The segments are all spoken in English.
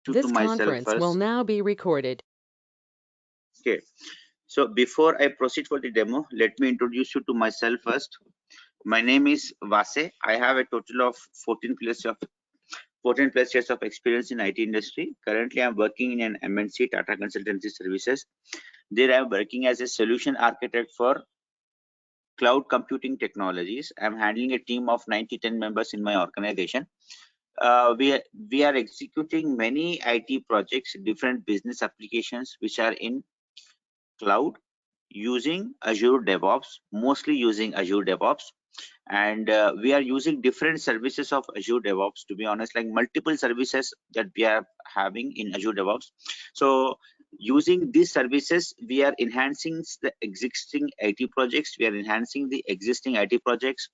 This conference will now be recorded. Okay, so before I proceed for the demo, let me introduce you to myself first. My name is Vase. I have a total of 14 plus years of experience in IT industry. Currently, I'm working in an MNC, Tata Consultancy Services. There, I'm working as a solution architect for cloud computing technologies. I'm handling a team of 9 to 10 members in my organization. We are executing many IT projects, different business applications which are in cloud using Azure DevOps, mostly using Azure DevOps. And we are using different services of Azure DevOps, to be honest, like multiple services that we are having in Azure DevOps. So using these services, we are enhancing the existing IT projects. We are enhancing the existing IT projects.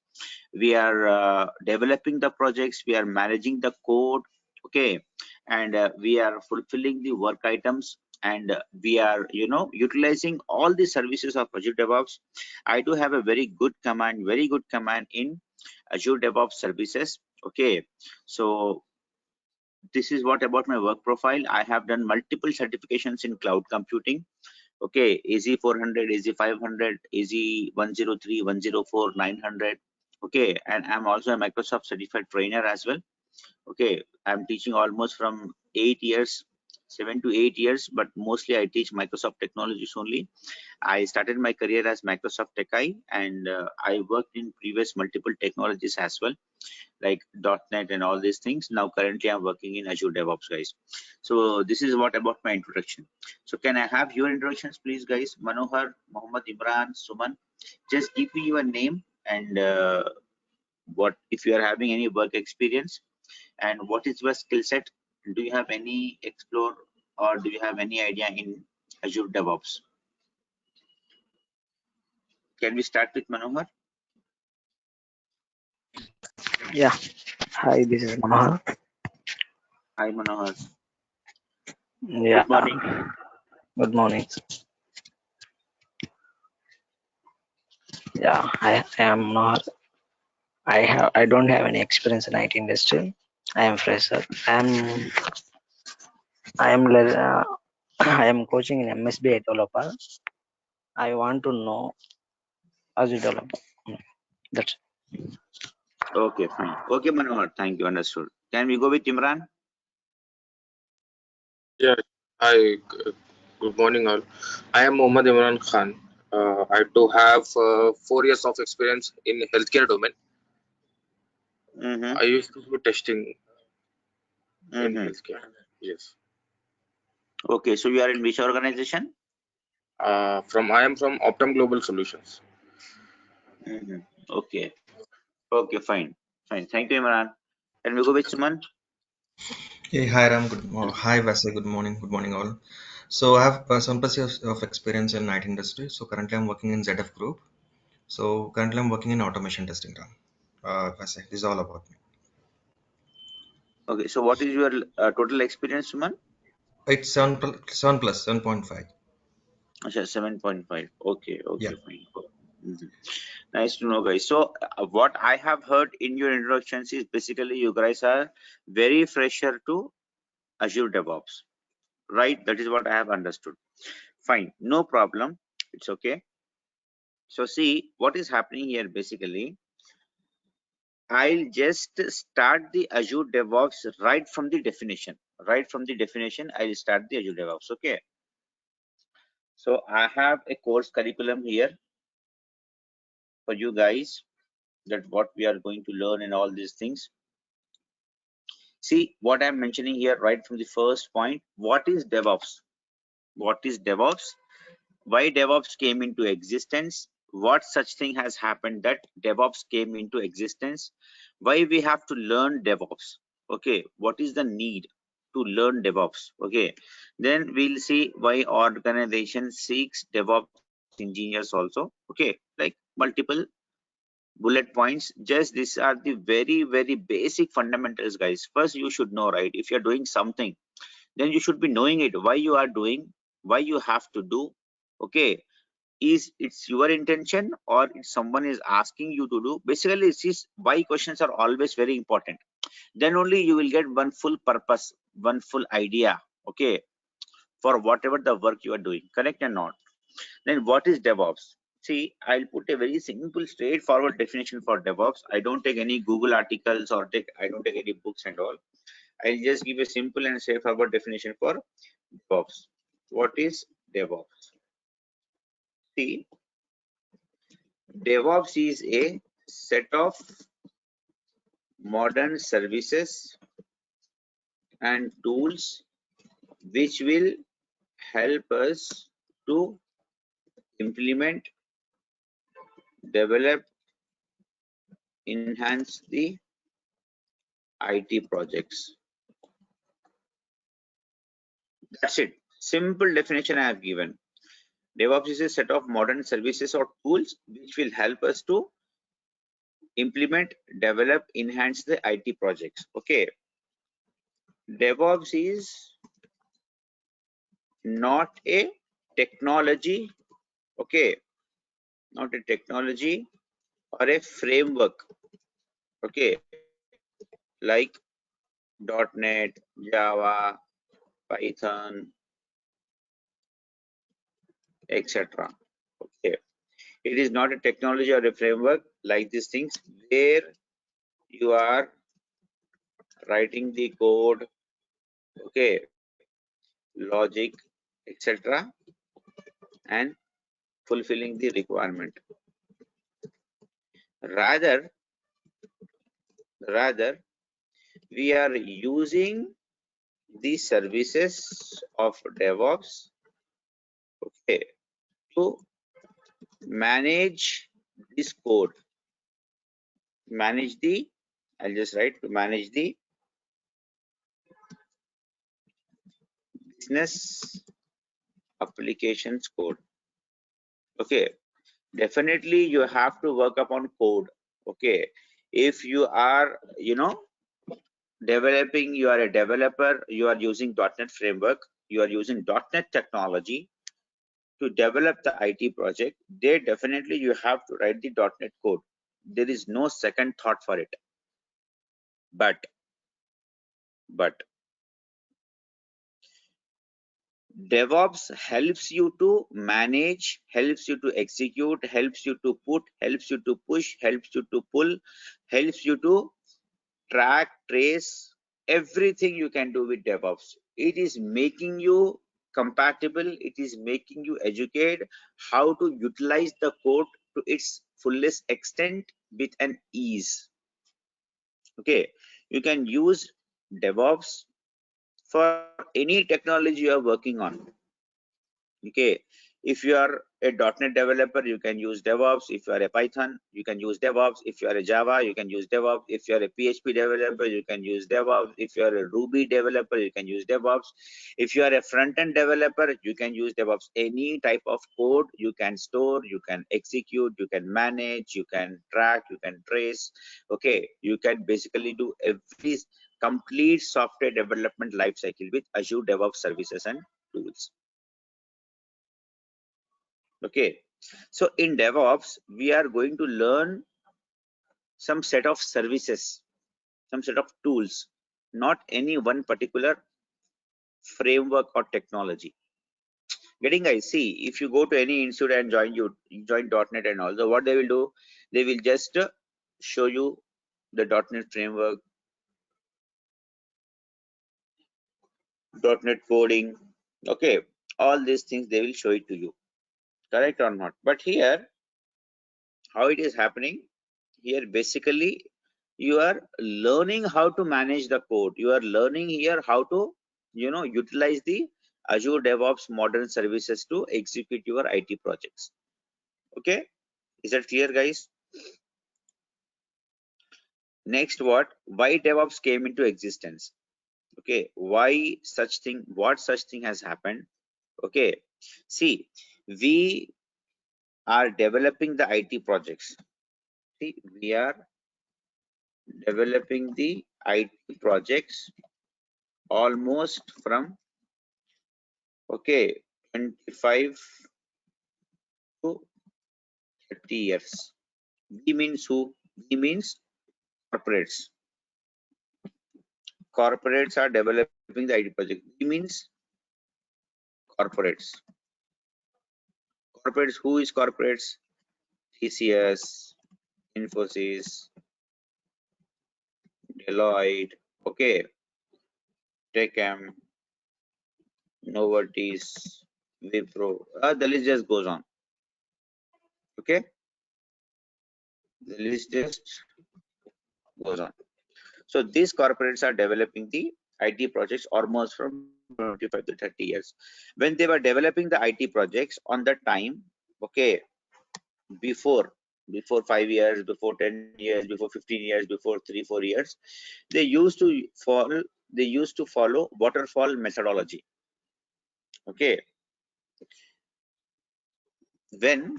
We are developing the projects. We are managing the code. Okay. And we are fulfilling the work items, and we are utilizing all the services of Azure DevOps. I do have a very good command in Azure DevOps services. Okay, so this is what about my work profile. I have done multiple certifications in cloud computing. Okay, AZ400, AZ500, AZ103, 104, 900. Okay, and I'm also a Microsoft certified trainer as well. Okay, I'm teaching almost from 8 years, 7 to 8 years, but mostly I teach Microsoft technologies only. I started my career as Microsoft Techie, and I worked in previous multiple technologies as well, like .NET and all these things. Now currently I'm working in Azure DevOps, guys. So this is what about my introduction. So can I have your introductions, please, guys? Manohar, Mohammed, Imran, Suman. Just give me your name and what if you are having any work experience, and what is your skill set. Do you have any explore, or do you have any idea in Azure DevOps? Can we start with Manohar? Yeah. Hi, this is Manohar. Hi, Manohar. Yeah. Good morning. Good morning. Yeah, I am Manohar. I don't have any experience in IT industry. I am fresher. I am I am coaching in MSBI developer. I want to know Azure developer. That's Okay, fine. Okay, Manohar. Thank you. Understood. Can we go with Imran? Yeah, hi, good morning all. I am Mohammad Imran Khan. I do have 4 years of experience in healthcare domain. I used to do testing in healthcare. Yes. Okay, so you are in which organization? I am from Optum Global Solutions. Okay. Okay, fine. Fine. Thank you, Imran. Can we go with Suman? Hey, hi Ram. Hi Vasa. Good morning. Good morning all. So I have 7+ years of experience in IT industry. So currently I'm working in ZF Group. So currently I'm working in automation testing, Ram. Vasa, this is all about me. Okay, so what is your total experience, Suman? It's 7+, 7.5. 7.5. Okay, Yeah. fine. Nice to know, guys. So what I have heard in your introductions is basically you guys are very fresher to Azure DevOps, right? That is what I have understood. Fine, no problem. It's okay. So see what is happening here. Basically, I'll just start the Azure DevOps right from the definition. Right from the definition, I'll start the Azure DevOps. Okay. So I have a course curriculum here for you guys, that what we are going to learn and all these things. See what I'm mentioning here right from the first point. What is DevOps? What is DevOps? Why DevOps came into existence? What such thing has happened that DevOps came into existence? Why we have to learn DevOps? Okay, what is the need to learn DevOps? Okay, then we'll see why organization seeks DevOps engineers also. Okay, like multiple bullet points. Just these are the very basic fundamentals, guys. First you should know, right? If you're doing something, then you should be knowing it, why you are doing, why you have to do. Okay, is it's your intention or it's someone is asking you to do? Basically, this is why questions are always very important. Then only you will get one full purpose one full idea, okay, for whatever the work you are doing, correct or not? Then what is DevOps? See, I'll put a very simple, straightforward definition for DevOps. I don't take any Google articles or I don't take any books and all. I'll just give a simple and straightforward definition for DevOps. What is DevOps? See, DevOps is a set of modern services and tools which will help us to implement, develop, enhance the IT projects. That's it. Simple definition I have given. DevOps is a set of modern services or tools which will help us to implement, develop, enhance the IT projects. Okay. DevOps is not a technology, okay, not a technology or a framework, okay, like .NET, Java, Python, etc. Okay, it is not a technology or a framework like these things where you are writing the code, okay, logic, etc., and fulfilling the requirement. Rather, we are using the services of DevOps, okay, to manage this code, manage the, I'll just write, to manage the business applications code. Okay, definitely you have to work upon code. Okay, if you are, developing, you are a developer, you are using .NET framework, you are using .NET technology to develop the IT project, there definitely you have to write the .NET code. There is no second thought for it. But DevOps helps you to manage, helps you to execute, helps you to put, helps you to push, helps you to pull, helps you to track, trace, everything you can do with DevOps. It is making you compatible, it is making you educate how to utilize the code to its fullest extent with an ease. Okay, you can use DevOps for any technology you are working on. Okay, if you are a .NET developer, you can use DevOps. If you are a Python, you can use DevOps. If you are a Java, you can use DevOps. If you are a PHP developer, you can use DevOps. If you are a Ruby developer, you can use DevOps. If you are a front-end developer, you can use DevOps. Any type of code you can store, you can execute, you can manage, you can track, you can trace. Okay, you can basically do every complete software development lifecycle with Azure DevOps services and tools. Okay, so in DevOps, we are going to learn some set of services, some set of tools, not any one particular framework or technology. Getting, I see, if you go to any institute and join .NET and all, so what they will do, they will just show you the .NET framework, .NET coding, okay, all these things they will show it to you, correct or not? But here, how it is happening, here basically you are learning how to manage the code, you are learning here how to utilize the Azure DevOps modern services to execute your IT projects. Okay, is that clear, guys? Next, why DevOps came into existence? Okay, why such thing, what such thing has happened? Okay, see, we are developing the IT projects. See, we are developing the IT projects almost from 25 to 30 years. We means who? We means corporates. corporates are developing the IT project. It means corporates. Corporates, who is corporates? TCS, Infosys, Deloitte, okay, Techem, Novartis, Wipro, the list just goes on. Okay, the list just goes on. So these corporates are developing the IT projects almost from 25 to 30 years. When they were developing the IT projects on that time, okay, before 5 years, before 10 years, before 15 years, before 3-4 years, they used to follow waterfall methodology. Okay, when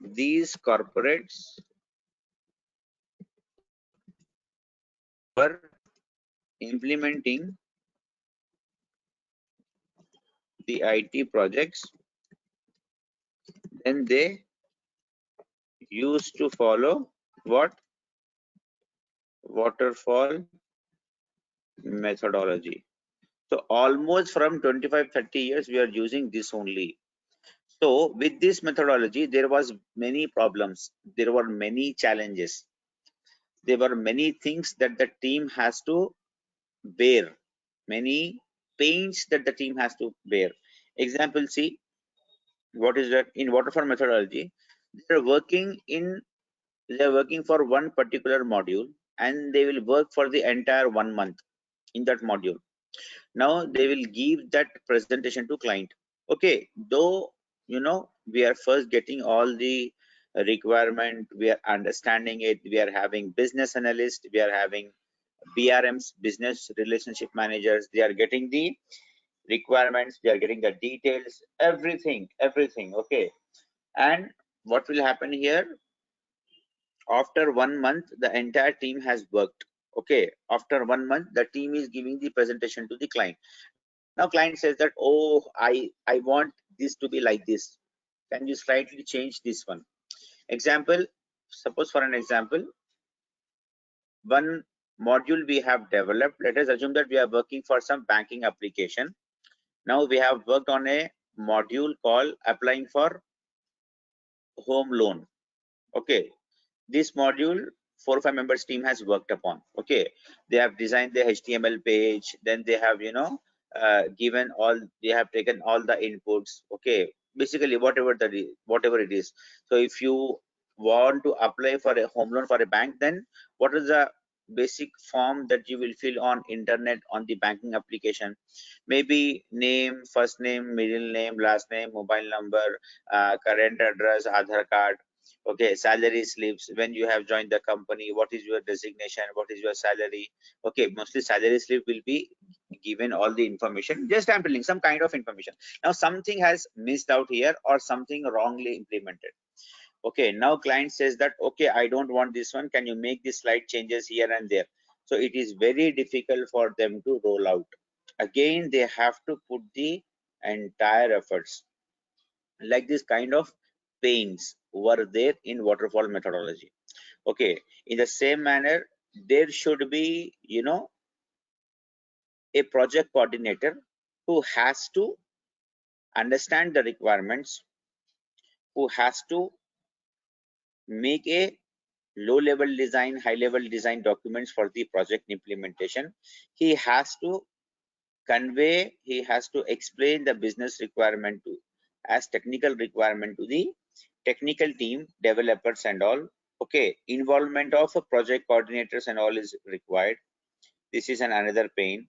these corporates were implementing the IT projects, then they used to follow what? Waterfall methodology. So almost from 25-30 years we are using this only. So with this methodology there was many problems, there were many challenges, there were many things that the team has to bear, many pains that the team has to bear. Example, see what is that? In waterfall methodology they are working for one particular module and they will work for the entire 1 month in that module. Now they will give that presentation to client. Okay, though we are first getting all the requirement, we are understanding it, we are having business analysts, we are having BRMs, business relationship managers, they are getting the requirements, they are getting the details, everything, okay. And what will happen here? After 1 month the entire team has worked. Okay, after 1 month the team is giving the presentation to the client. Now client says that, oh, I want this to be like this, can you slightly change this one? Example, suppose for an example, one module we have developed, let us assume that we are working for some banking application. Now we have worked on a module called applying for home loan. Okay, this module 4 or 5 members team has worked upon. Okay, they have designed the HTML page, then they have given all, they have taken all the inputs. Okay, basically whatever it is. So if you want to apply for a home loan for a bank, then what is the basic form that you will fill on internet on the banking application? Maybe name, first name, middle name, last name, mobile number, current address, Aadhaar card. Okay, salary slips, when you have joined the company, what is your designation, what is your salary. Okay, mostly salary slip will be given all the information, just I'm telling some kind of information. Now something has missed out here or something wrongly implemented. Okay, now client says that, okay, I don't want this one, can you make the slight changes here and there? So it is very difficult for them to roll out. Again they have to put the entire efforts. Like this kind of pains were there in waterfall methodology. Okay, in the same manner there should be a project coordinator who has to understand the requirements, who has to make a low level design, high level design documents for the project implementation. He has to convey, he has to explain the business requirement to as technical requirement to the technical team, developers and all. Okay, involvement of project coordinators and all is required. This is another pain.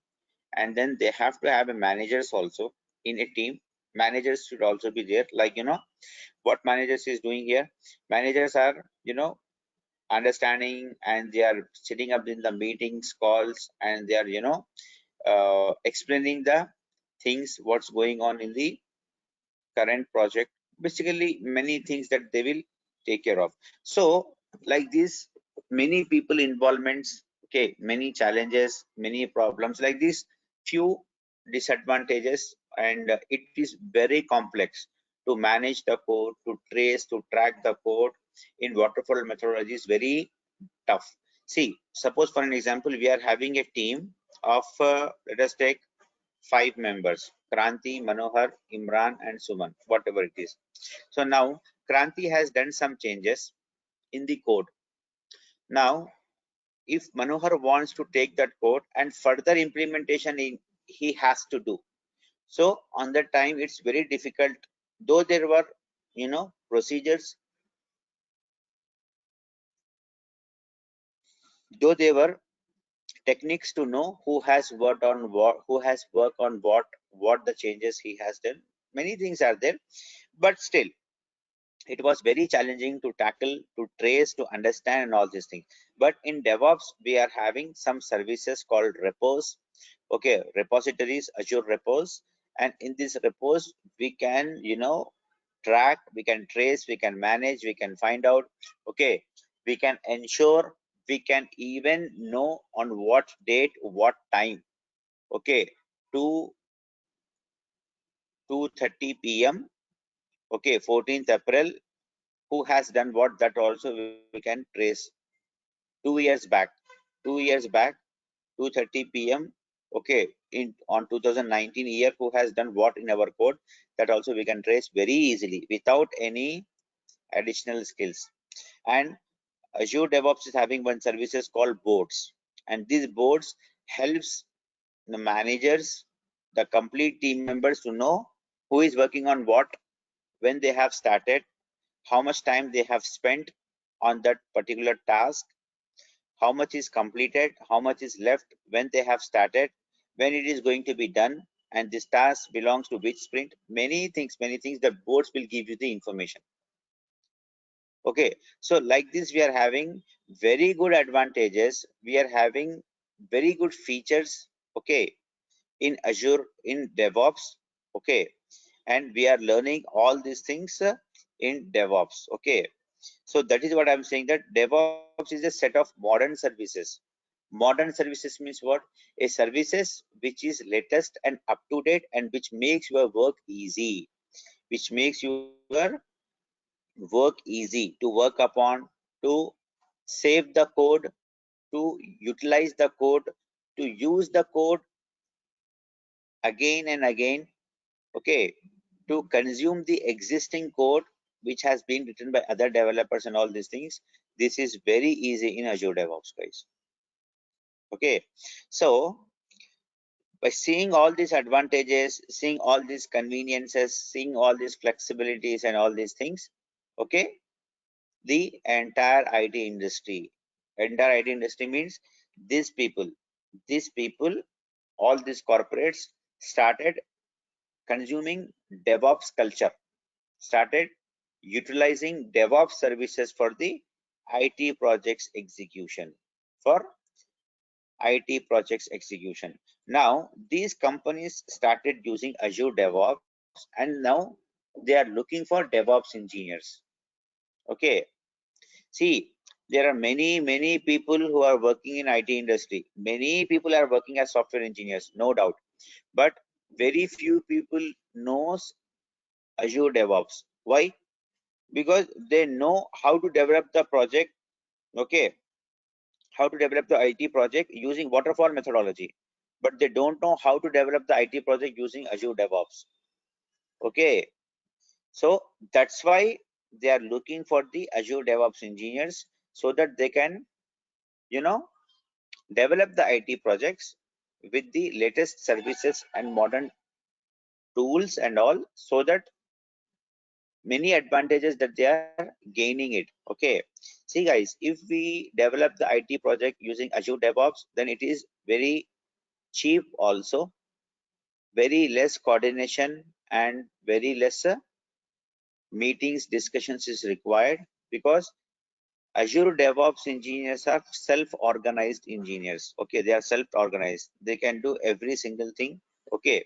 And then they have to have a managers also in a team. Managers should also be there. Like what managers is doing here? Managers are understanding and they are sitting up in the meetings, calls, and they are explaining the things what's going on in the current project. Basically many things that they will take care of. So like this, many people involvements, okay, many challenges, many problems, like this, few disadvantages, and it is very complex to manage the code, to trace, to track the code in waterfall methodology is very tough. See, suppose for an example we are having a team of, let us take 5 members, Kranti, Manohar, Imran and Suman, whatever it is. So now Kranti has done some changes in the code. Now if Manohar wants to take that code and further implementation he has to do. So on that time it's very difficult, though there were, procedures, though there were techniques to know who has worked on what the changes he has done. Many things are there, but still it was very challenging to tackle, to trace, to understand and all these things. But in DevOps we are having some services called repos, okay, repositories, Azure repos, and in these repos we can, track, we can trace, we can manage, we can find out, okay, we can ensure, we can even know on what date, what time, okay, 2 2:30 p.m., okay, 14th April, who has done what, that also we can trace. 2 years back, 2:30 p.m., okay, in on 2019 year, who has done what in our code, that also we can trace very easily without any additional skills. And Azure DevOps is having one services called boards, and these boards helps the managers, the complete team members to know who is working on what, when they have started, how much time they have spent on that particular task, how much is completed, how much is left, when they have started, when it is going to be done, and this task belongs to which sprint. Many things, the boards will give you the information. Okay, so like this we are having very good advantages, we are having very good features, okay, in Azure, in DevOps, okay, and we are learning all these things in DevOps, okay. So that is what I'm saying, that DevOps is a set of modern services. Modern services means what? A services which is latest and up to date, and which makes your work easy, which makes your work easy to work upon, to save the code, to utilize the code, to use the code again and again, okay, to consume the existing code which has been written by other developers and all these things. This is very easy in Azure DevOps, guys. Okay, so by seeing all these advantages, seeing all these conveniences, seeing all these flexibilities and all these things, okay, the entire IT industry, means these people, all these corporates started consuming DevOps culture, started utilizing DevOps services for the IT projects execution, for IT projects execution. Now, these companies started using Azure DevOps, and now they are looking for DevOps engineers. Okay, see, there are many people who are working in IT industry. Many people are working as software engineers, no doubt, but very few people knows Azure DevOps. Why? Because they know how to develop the project, okay, how to develop the IT project using waterfall methodology, but they don't know how to develop the IT project using Azure DevOps. Okay, so that's why they are looking for the Azure DevOps engineers, so that they can, develop the IT projects with the latest services and modern tools and all, so that many advantages that they are gaining it. Okay, see guys, if we develop the IT project using Azure DevOps, then it is very cheap also, very less coordination and very less meetings, discussions is required, because Azure DevOps engineers are self-organized engineers. Okay, they are self-organized, they can do every single thing. Okay,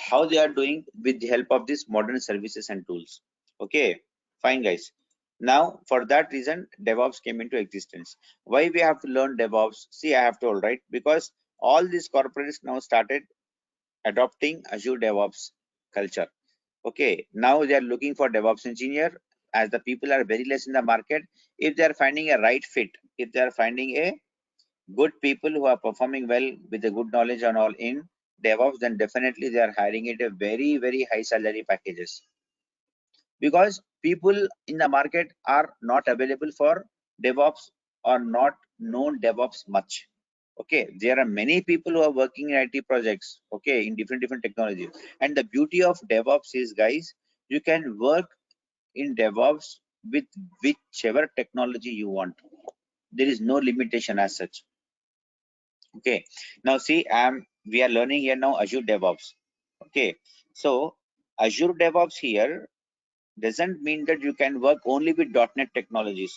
how they are doing? With the help of these modern services and tools. Okay, fine guys. Now for that reason DevOps came into existence. Why we have to learn DevOps? See, I have told, right? Because all these corporates now started adopting Azure DevOps culture. Okay, now they are looking for DevOps engineer, as the people are very less in the market. If they are finding a right fit, if they are finding a good people who are performing well with a good knowledge and all in DevOps, then definitely they are hiring at a very, very high salary packages. Because people in the market are not available for DevOps or not known DevOps much. Okay, there are many people who are working in IT projects, okay, in different technologies. And the beauty of DevOps is, guys, you can work in DevOps with whichever technology you want. There is no limitation as such. Okay, now see, we are learning here now Azure DevOps. Okay, so Azure DevOps here doesn't mean that you can work only with .NET technologies,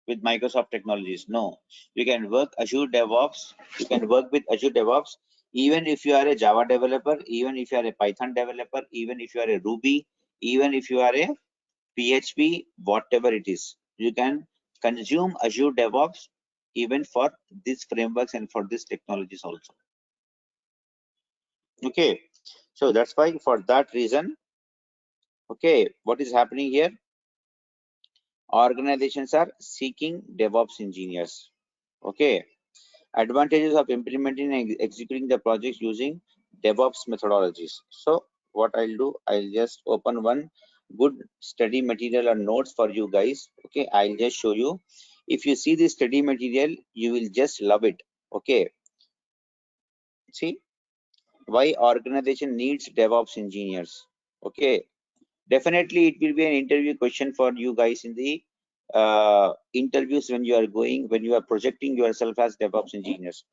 with Microsoft technologies. No, you can work Azure DevOps. You can work with Azure DevOps even if you are a Java developer, even if you are a Python developer, even if you are a Ruby, even if you are a PHP, whatever it is. You can consume Azure DevOps even for these frameworks and for these technologies also. Okay, so that's why for that reason, okay, what is happening here? Organizations are seeking DevOps engineers. Okay, advantages of implementing and executing the projects using DevOps methodologies. So what I'll do, I'll just open one good study material or notes for you guys. Okay, I'll just show you. If you see this study material, you will just love it. Okay, see why organization needs DevOps engineers. Okay, definitely it will be an interview question for you guys in the interviews when you are going, when you are projecting yourself as DevOps engineers.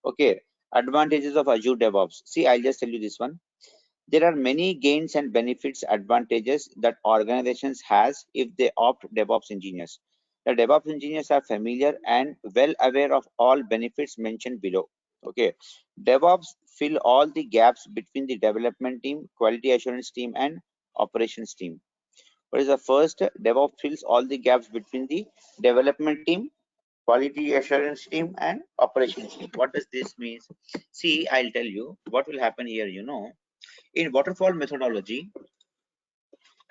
Okay, advantages of Azure DevOps. See, I'll just tell you this one. There are many gains and benefits, advantages that organizations has if they opt DevOps engineers. The DevOps engineers are familiar and well aware of all benefits mentioned below. Okay, DevOps fill all the gaps between the development team, quality assurance team, and operations team. What is the first? DevOps fills all the gaps between the development team, quality assurance team, and operations team. What does this mean? See, I'll tell you what will happen here. In waterfall methodology,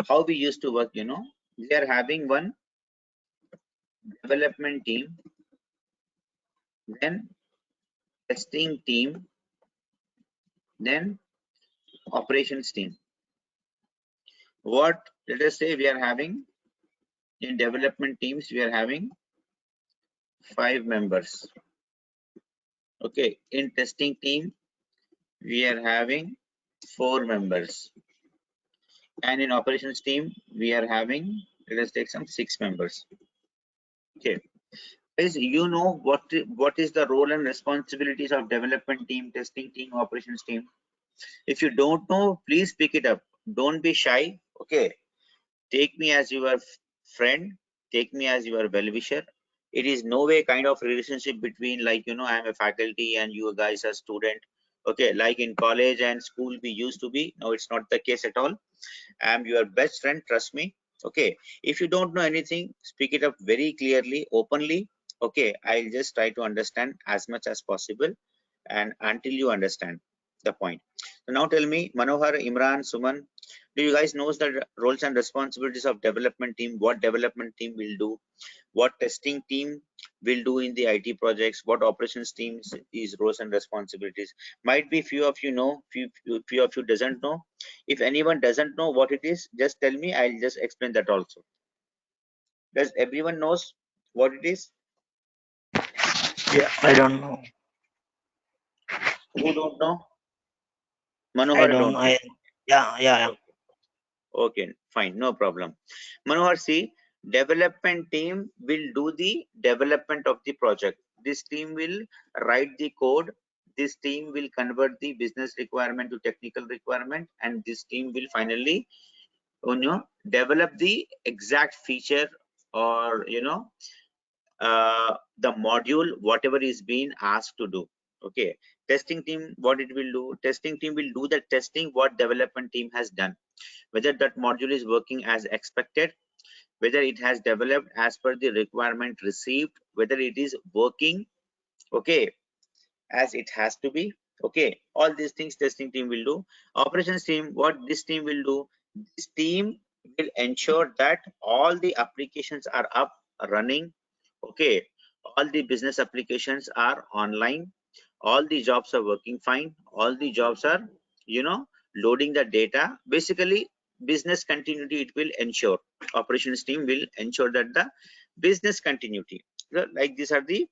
how we used to work, we are having one development team, then testing team, then operations team. What, let us say we are having in development teams, we are having 5 members. Okay, in testing team, we are having 4 members. And in operations team, we are having, let us take some 6 members. Okay, guys, what is the role and responsibilities of development team, testing team, operations team? If you don't know, please pick it up. Don't be shy. Okay, take me as your friend, take me as your well-wisher. It is no way kind of relationship between, like, I am a faculty and you guys are student. Okay, like in college and school we used to be. No, it's not the case at all. I am your best friend, trust me. Okay, if you don't know anything, speak it up very clearly, openly. Okay, I'll just try to understand as much as possible and until you understand the point. So now tell me, Manohar, Imran, Suman, do you guys know the roles and responsibilities of development team? What development team will do? What testing team will do in the IT projects? What operations teams is roles and responsibilities? Might be few of you know, few of you doesn't know. If anyone doesn't know what it is, just tell me. I'll just explain that also. Does everyone knows what it is? Yeah, I don't know. Who don't know? I Manohar don't don't know. know. Yeah. Okay, fine, no problem. Manohar, see, development team will do the development of the project. This team will write the code. This team will convert the business requirement to technical requirement, and this team will finally, develop the exact feature or the module, whatever is being asked to do. Okay, testing team, what it will do? Testing team will do the testing what development team has done, whether that module is working as expected, whether it has developed as per the requirement received, whether it is working, okay, as it has to be. Okay, all these things testing team will do. Operations team, what this team will do? This team will ensure that all the applications are up running. Okay, All the business applications are online. All the jobs are working fine. All the jobs are, loading the data. Basically, business continuity it will ensure. Operations team will ensure that the business continuity. Like these are the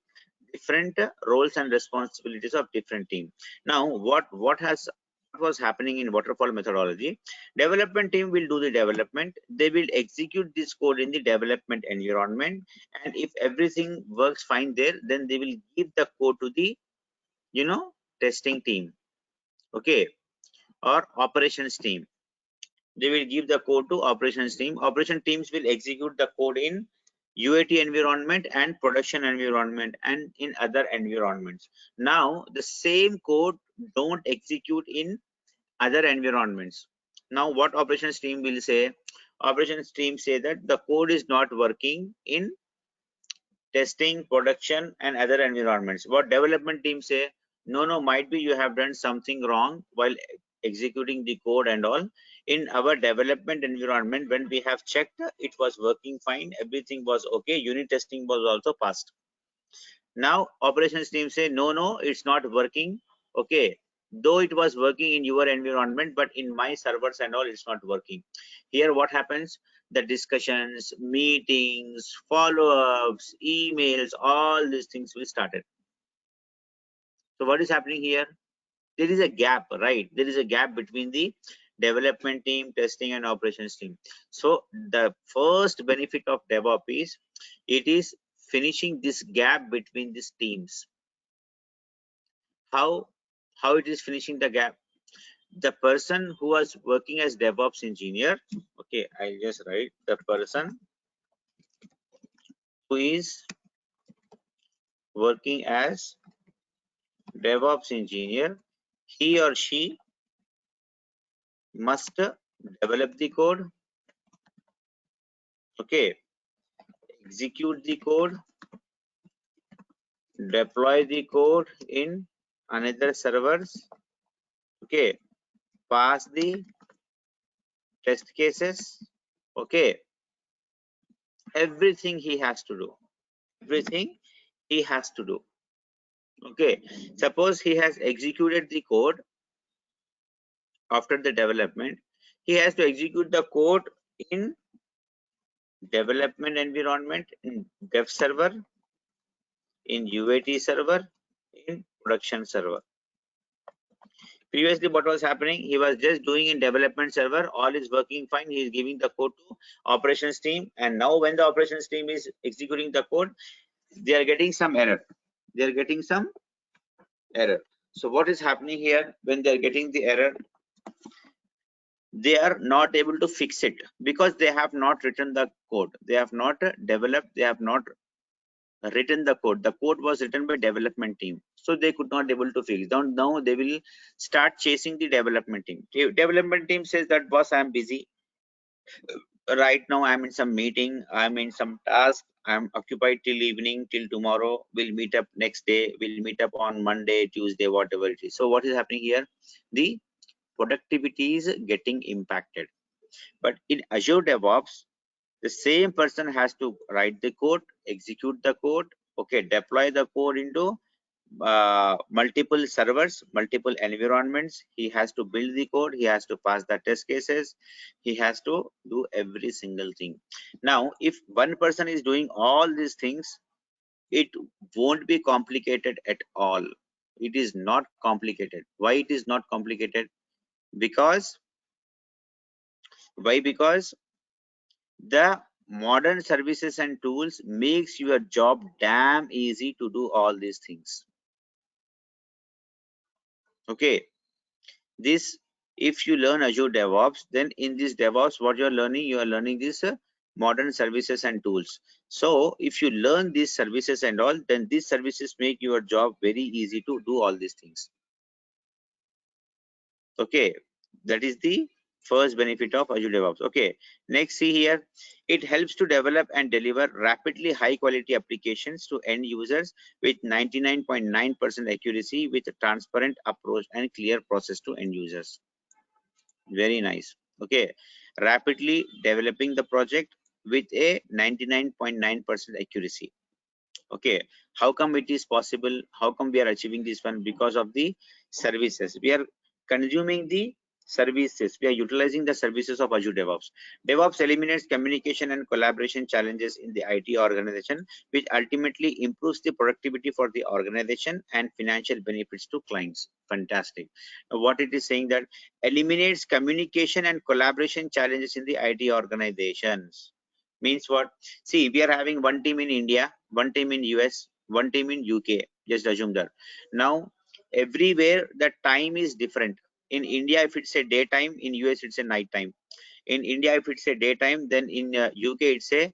different roles and responsibilities of different team. Now, what was happening in waterfall methodology? Development team will do the development. They will execute this code in the development environment, and if everything works fine there, then they will give the code to the testing team, okay, or operations team. They will give the code to operations team. Operation teams will execute the code in UAT environment and production environment and in other environments. Now the same code don't execute in other environments. Now what operations team will say? Operations team say that the code is not working in testing, production and other environments. What development team say? No, might be you have done something wrong while executing the code and all. In our development environment, when we have checked, it was working fine, everything was okay, unit testing was also passed. Now operations team say no, it's not working, okay, though it was working in your environment, but in my servers and all it's not working. Here what happens? The discussions, meetings, follow-ups, emails, all these things will started. So what is happening here? There is a gap, right? There is a gap between the development team, testing and operations team. So the first benefit of DevOps is it is finishing this gap between these teams. How it is finishing the gap? The person who was working as DevOps engineer, okay, I'll just write the person who is working as DevOps engineer, he or she must develop the code, okay, execute the code, deploy the code in another servers, okay, pass the test cases, okay, everything he has to do, okay. Suppose he has executed the code after the development, he has to execute the code in development environment, in dev server, in UAT server, in production server. Previously what was happening, he was just doing in development server, all is working fine, he is giving the code to operations team, and now when the operations team is executing the code, they are getting some error. So what is happening here? When they are getting the error, they are not able to fix it because they have not written the code, they have not developed, they have not written the code. The code was written by development team, so they could not able to fix. Now they will start chasing the development team. Development team says that boss, I am busy right now, I'm in some meeting, I'm in some task, I'm occupied till evening, till tomorrow, we'll meet up next day, we'll meet up on Monday, Tuesday, whatever it is. So what is happening here? The productivity is getting impacted. But in Azure DevOps, the same person has to write the code, execute the code, okay, deploy the code into multiple servers, multiple environments. He has to build the code, he has to pass the test cases, he has to do every single thing. Now if one person is doing all these things, it won't be complicated at all. It is not complicated. Why it is not complicated? Because the modern services and tools makes your job damn easy to do all these things, okay. This, if you learn Azure DevOps, then in this DevOps what you are learning this modern services and tools. So if you learn these services and all, then these services make your job very easy to do all these things, okay. That is the first benefit of Azure DevOps, okay. Next, see here, it helps to develop and deliver rapidly high quality applications to end users with 99.9% accuracy with a transparent approach and clear process to end users. Very nice, okay. Rapidly developing the project with a 99.9% accuracy, Okay, how come it is possible? How come we are achieving this one? Because of the services. We are consuming the services. We are utilizing the services of Azure DevOps. DevOps eliminates communication and collaboration challenges in the IT organization, which ultimately improves the productivity for the organization and financial benefits to clients. Fantastic. Now, what it is saying that eliminates communication and collaboration challenges in the IT organizations. Means what? See, we are having one team in India, one team in US, one team in UK. Just assume that. Now, everywhere the time is different. In India, if it's a daytime, in US it's a night time. In India, if it's a daytime, then in UK it's a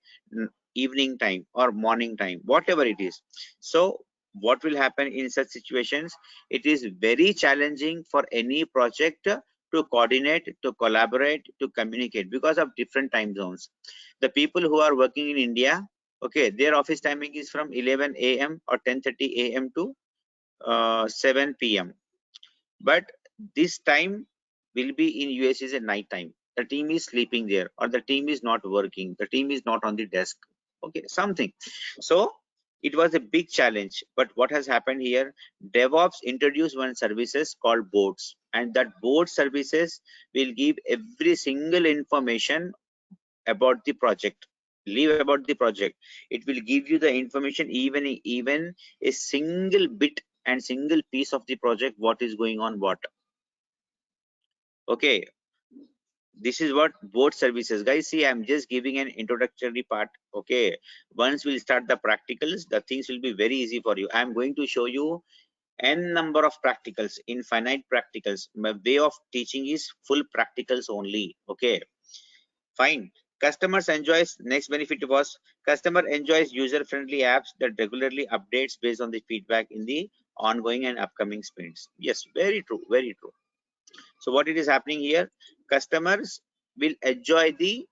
evening time or morning time, whatever it is. So what will happen in such situations? It is very challenging for any project to coordinate, to collaborate, to communicate because of different time zones. The people who are working in India, okay, their office timing is from 11 a.m. or 10:30 a.m. to 7 p.m. But this time will be in US is a night time. The team is sleeping there, or the team is not working. The team is not on the desk. Okay, something. So it was a big challenge. But what has happened here? DevOps introduced one services called boards, and that board services will give every single information about the project. Leave about the project. It will give you the information, even a single bit and single piece of the project, what is going on, what. Okay, this is what board services, guys. See, I'm just giving an introductory part. Okay, once we'll start the practicals, the things will be very easy for you. I'm going to show you n number of practicals, infinite practicals. My way of teaching is full practicals only. Okay, fine. Customers enjoys, next benefit was customer enjoys user-friendly apps that regularly updates based on the feedback in the ongoing and upcoming sprints. Yes, very true, very true. So what it is happening here? Customers will enjoy the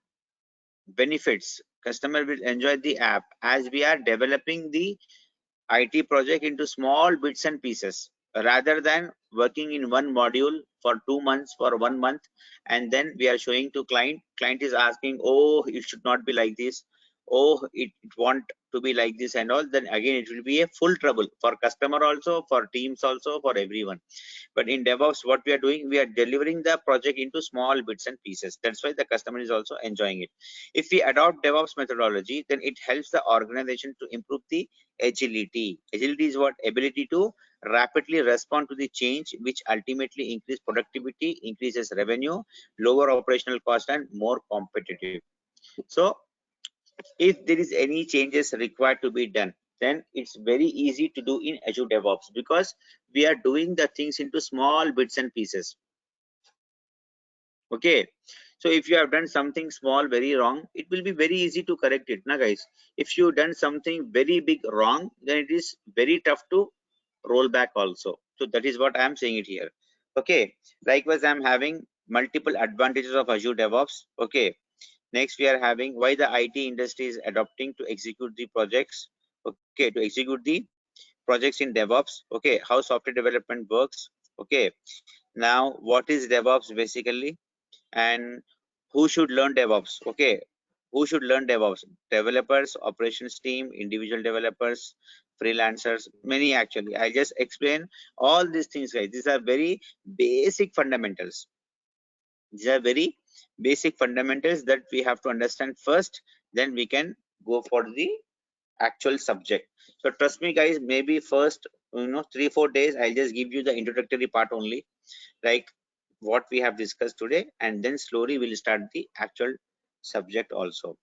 benefits. Customer will enjoy the app as we are developing the IT project into small bits and pieces rather than working in one module for 2 months, for 1 month, and then we are showing to client. Client is asking, oh, it should not be like this. Oh, it want to be like this and all. Then again, it will be a full trouble for customer also, for teams also, for everyone. But in DevOps, what we are doing, we are delivering the project into small bits and pieces. That's why the customer is also enjoying it. If we adopt DevOps methodology, then it helps the organization to improve the agility. Agility is what? Ability to rapidly respond to the change, which ultimately increase productivity, increases revenue, lower operational cost, and more competitive. So if there is any changes required to be done, then it's very easy to do in Azure DevOps because we are doing the things into small bits and pieces. Okay, so if you have done something small very wrong, it will be very easy to correct it, na guys. If you done something very big wrong, then it is very tough to roll back also. So that is what I am saying it here. Okay, likewise I'm having multiple advantages of Azure DevOps. Okay, next we are having why the IT industry is adopting to execute the projects. Okay, to execute the projects in DevOps. Okay, how software development works. Okay, now what is DevOps basically, and who should learn DevOps? Okay, who should learn DevOps? Developers, operations team, individual developers, freelancers, many actually. I just explain all these things, guys. These are very basic fundamentals. These are very basic fundamentals that we have to understand first, then we can go for the actual subject. So trust me, guys, maybe first 3-4 days I'll just give you the introductory part only, like what we have discussed today, and then slowly we'll start the actual subject also.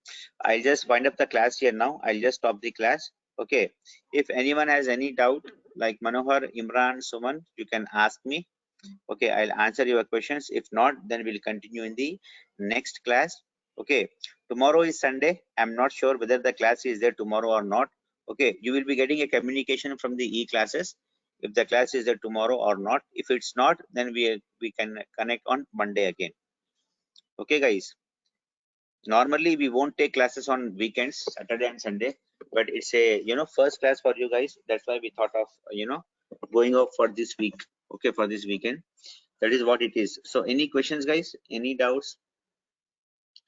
I'll just wind up the class here now. I'll just stop the class. Okay, if anyone has any doubt, like Manohar, Imran, Suman, you can ask me. Okay, I'll answer your questions. If not, then we'll continue in the next class. Okay, tomorrow is Sunday. I'm not sure whether the class is there tomorrow or not. Okay, you will be getting a communication from the e-classes if the class is there tomorrow or not. If it's not, then we can connect on Monday again. Okay, guys. Normally we won't take classes on weekends, Saturday and Sunday, but it's a first class for you guys. That's why we thought of going out for this week. Okay, for this weekend. That is what it is. So any questions, guys? Any doubts?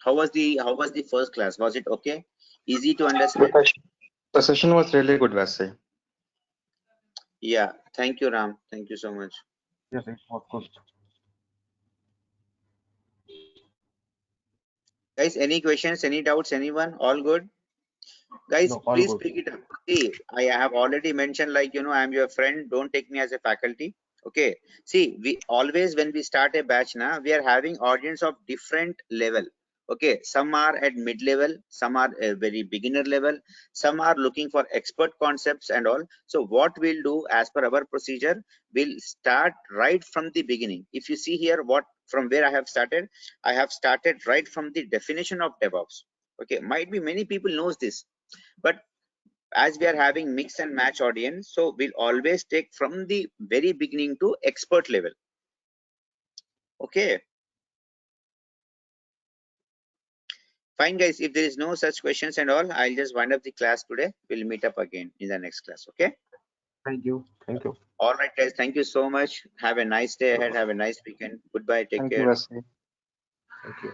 How was the first class? Was it okay? Easy to understand? The session was really good, Vasai. Yeah, thank you, Ram. Thank you so much. Yes, it was good. Guys, any questions, any doubts, anyone? All good? Guys, No, all please good. pick it up. See, I have already mentioned, like, I'm your friend. Don't take me as a faculty. Okay. See, we always, when we start a batch now, we are having audience of different level. Okay. Some are at mid level, some are a very beginner level, some are looking for expert concepts and all. So what we'll do as per our procedure, we'll start right from the beginning. If you see here, from where I have started right from the definition of DevOps. Okay. Might be many people knows this, but as we are having mix and match audience, so we'll always take from the very beginning to expert level. Okay, fine guys, if there is no such questions and all, I'll just wind up the class today. We'll meet up again in the next class. Okay, Thank you. Thank you. all right guys, thank you so much. Have a nice day ahead. Have a nice weekend. Goodbye, take Thank you, care. Vasai. Thank you.